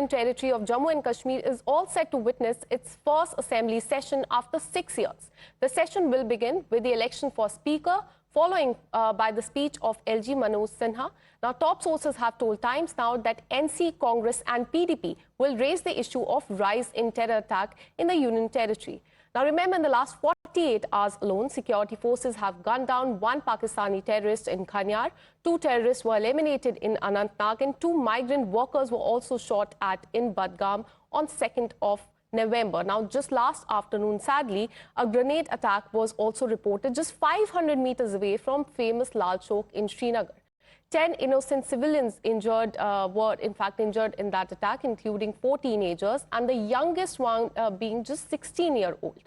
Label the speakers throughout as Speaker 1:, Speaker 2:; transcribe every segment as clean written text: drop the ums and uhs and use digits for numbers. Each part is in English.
Speaker 1: Union Territory of Jammu and Kashmir is all set to witness its first assembly session after 6 years. The session will begin with the election for Speaker, following by the speech of LG Manoj Sinha. Now, top sources have told Times Now that NC, Congress and PDP will raise the issue of rise in terror attack in the Union Territory. Now, remember, in the last 48 hours alone, security forces have gunned down one Pakistani terrorist in Kanyar, 2 terrorists were eliminated in Anantnag, and 2 migrant workers were also shot at in Budgam on 2nd of November. Now, just last afternoon, sadly, a grenade attack was also reported just 500 meters away from famous Lal Chowk in Srinagar. 10 innocent civilians were in fact injured in that attack, including 4 teenagers, and the youngest one being just 16-year-old.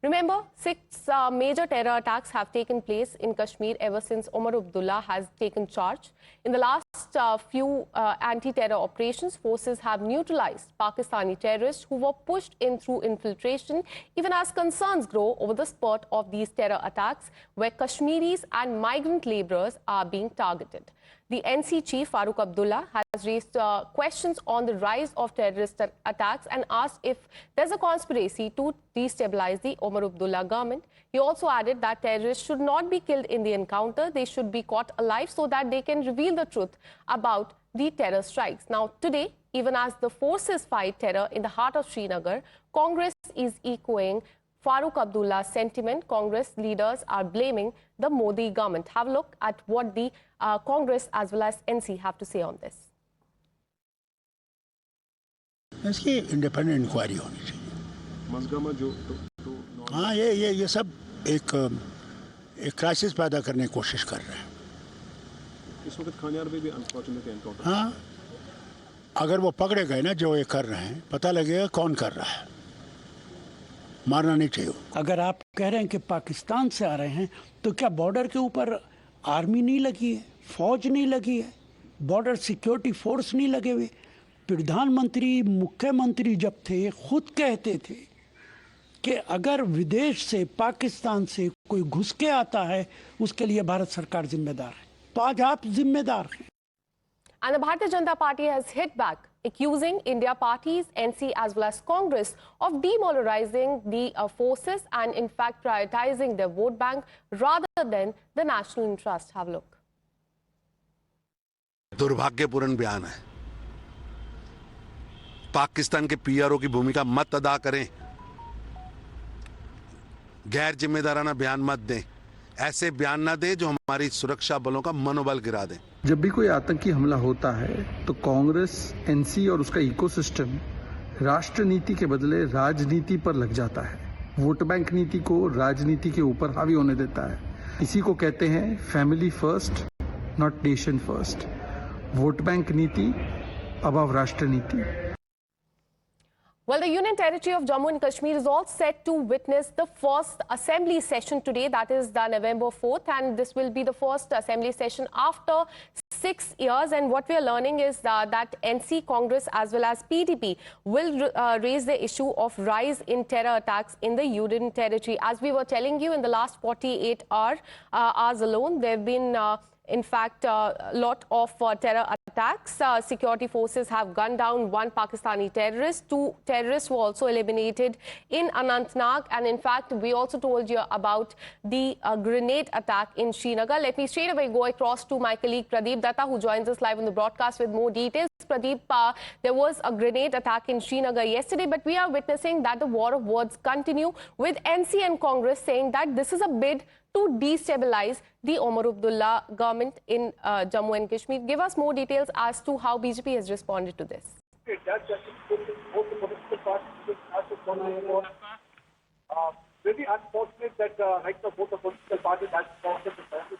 Speaker 1: Remember, 6 major terror attacks have taken place in Kashmir ever since Omar Abdullah has taken charge. In the last few anti-terror operations, forces have neutralized Pakistani terrorists who were pushed in through infiltration, even as concerns grow over the spurt of these terror attacks, where Kashmiris and migrant laborers are being targeted. The NC chief, Farooq Abdullah, has raised questions on the rise of terrorist attacks and asked if there's a conspiracy to destabilize the Omar Abdullah government. He also added that terrorists should not be killed in the encounter. They should be caught alive so that they can reveal the truth about the terror strikes. Now, today, even as the forces fight terror in the heart of Srinagar, Congress is echoing Farooq Abdullah's sentiment. Congress leaders are blaming the Modi government. Have a look at what the Congress as well as NC have to say on this.
Speaker 2: इसकी independent inquiry होनी चाहिए। हाँ, ये सब एक crisis पैदा करने की कोशिश कर रहे हैं।
Speaker 3: इस वक्त खानियार में भी अनफॉर्चुनेट एनकाउंटर।
Speaker 2: हाँ, अगर वो पकड़े गए ना जो ये कर रहे हैं, पता लगेगा कौन कर रहा है। मारना नहीं चाहिए।
Speaker 4: अगर आप कह रहे हैं कि पाकिस्तान से आ रहे हैं, तो क्या बॉर्डर के ऊपर आर्मी नहीं लगी है, फौज नहीं लगी है, बॉर्डर सिक्योरिटी फोर्स नहीं लगे हुए? प्रधानमंत्री, मुख्यमंत्री जब थे, खुद कहते थे कि अगर विदेश से, पाकिस्तान से कोई घुस के आता है, उसके लिए भारत सरकार जिम्मेदार है। तो आज आप जिम्मेदार हैं।
Speaker 1: And the Bharatiya Janata Party has hit back, accusing India parties, NC as well as Congress, of demoralizing the forces and in fact prioritizing their vote bank rather than the national interest. Have a look.
Speaker 5: दुर्भाग्यपूर्ण बयान है। पाकिस्तान के PRO की भूमिका मत अदा करें, गैर जिम्मेदाराना बयान मत दें, ऐसे बयान ना दें जो हमारी सुरक्षा बलों का मनोबल गिरा दें।
Speaker 6: जब भी कोई आतंकी हमला होता है तो कांग्रेस, एनसी और उसका इकोसिस्टम राष्ट्र नीति के बदले राजनीति पर लग जाता है, वोट बैंक नीति को राजनीति के ऊपर हावी होने देता है। इसी को कहते हैं family first, not nation first. Vote bank नीति अबव राष्ट्र नीति।
Speaker 1: Well, the Union Territory of Jammu and Kashmir is all set to witness the first assembly session today, that is the November 4th, and this will be the first assembly session after 6 years. And what we are learning is that NC, Congress as well as PDP will raise the issue of rise in terror attacks in the Union Territory. As we were telling you, in the last 48 hours alone, there have been in fact, a lot of terror attacks. Security forces have gunned down one Pakistani terrorist. 2 terrorists were also eliminated in Anantnag. And in fact, we also told you about the grenade attack in Srinagar. Let me straight away go across to my colleague Pradeep Datta, who joins us live on the broadcast with more details. Pradeep, there was a grenade attack in Srinagar yesterday, but we are witnessing that the war of words continue, with NC and Congress saying that this is a bid to destabilize the Omar Abdullah government in Jammu and Kashmir. Give us more details as to how BJP has responded to this.
Speaker 7: It does both the political parties as well as very unfortunate that right now both the political parties have responded to this.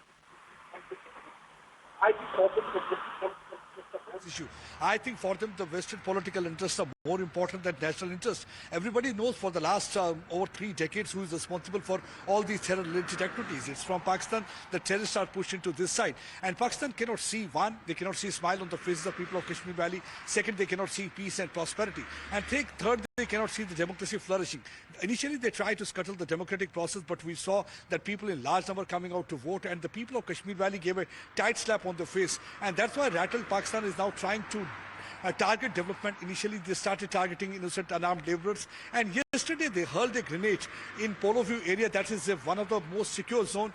Speaker 8: I think for them the Western political interests are more important than national interests. Everybody knows for the last over 3 decades who is responsible for all these terror-related activities. It's from Pakistan. The terrorists are pushed into this side. And Pakistan cannot see, one, they cannot see a smile on the faces of people of Kashmir Valley. Second, they cannot see peace and prosperity. And third, they cannot see the democracy flourishing. Initially, they tried to scuttle the democratic process, but we saw that people in large number coming out to vote, and the people of Kashmir Valley gave a tight slap on the face. And that's why rattled Pakistan is now trying to target development. Initially, they started targeting innocent unarmed laborers, and yesterday they hurled a grenade in Polo View area. That is one of the most secure zone,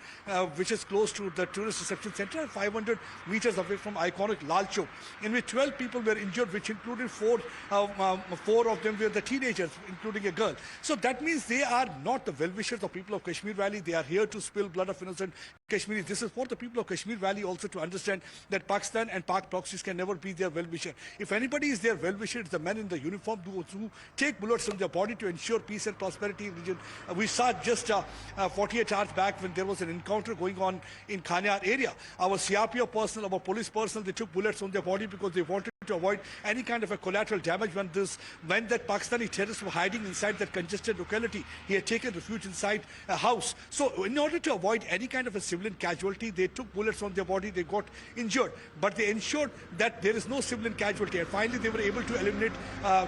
Speaker 8: which is close to the tourist reception center, 500 meters away from iconic Lal Chowk, in which 12 people were injured, which included four of them were the teenagers, including a girl. So that means they are not the well-wishers of people of Kashmir Valley. They are here to spill blood of innocent Kashmiris. This is for the people of Kashmir Valley also to understand that Pakistan and Pak proxies can never be their well-wisher. If anybody is their well-wisher, it's the men in the uniform who take bullets from their body to ensure peace and prosperity in the region. We saw just 48 hours back when there was an encounter going on in Kanyar area. Our CRPF personnel, our police personnel, they took bullets from their body because they wanted to avoid any kind of a collateral damage when that Pakistani terrorist was hiding inside that congested locality. He had taken refuge inside a house. So in order to avoid any kind of a civilian casualty, they took bullets from their body, they got injured, but they ensured that there is no civilian casualty. And finally, they were able to eliminate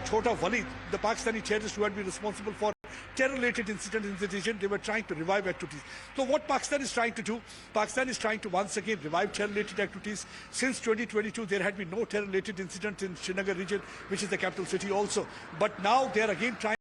Speaker 8: Chota Walid, the Pakistani terrorist who had been responsible for terror-related incidents in the region. They were trying to revive activities. So what Pakistan is trying to do, Pakistan is trying to once again revive terror-related activities. Since 2022, there had been no terror-related incidents in Srinagar region, which is the capital city also. But now they are again trying